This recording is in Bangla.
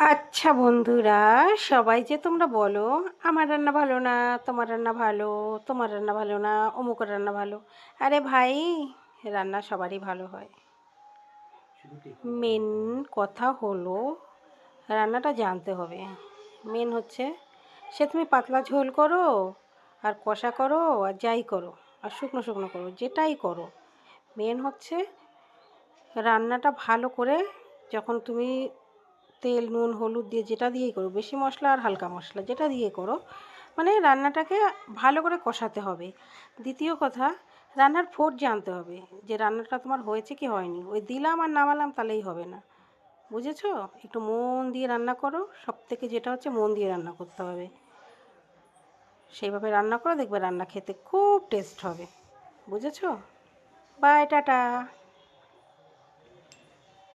আচ্ছা বন্ধুরা, সবাই যে তোমরা বলো আমার রান্না ভালো না, তোমার রান্না ভালো, তোমার রান্না ভালো না, অমুকের রান্না ভালো। আরে ভাই, রান্না সবারই ভালো হয়। মেন কথা হলো রান্নাটা জানতে হবে। মেন হচ্ছে সে তুমি পাতলা ঝোল করো, আর কষা করো, আর যাই করো, আর শুকনো শুকনো করো, যেটাই করো, মেন হচ্ছে রান্নাটা ভালো করে যখন তুমি তেল নুন হলুদ দিয়ে যেটা দিয়েই করো, বেশি মশলা আর হালকা মশলা যেটা দিয়ে করো, মানে রান্নাটাকে ভালো করে কষাতে হবে। দ্বিতীয় কথা, রান্নার ফোড় জানতে হবে যে রান্নাটা তোমার হয়েছে কি হয়নি। ওই দিলাম আর নামালাম তাহলেই হবে না, বুঝেছো? একটু মন দিয়ে রান্না করো, সব থেকে যেটা হচ্ছে মন দিয়ে রান্না করতে হবে। সেইভাবে রান্না করো, দেখবে রান্না খেতে খুব টেস্ট হবে। বুঝেছো? Bye, tata.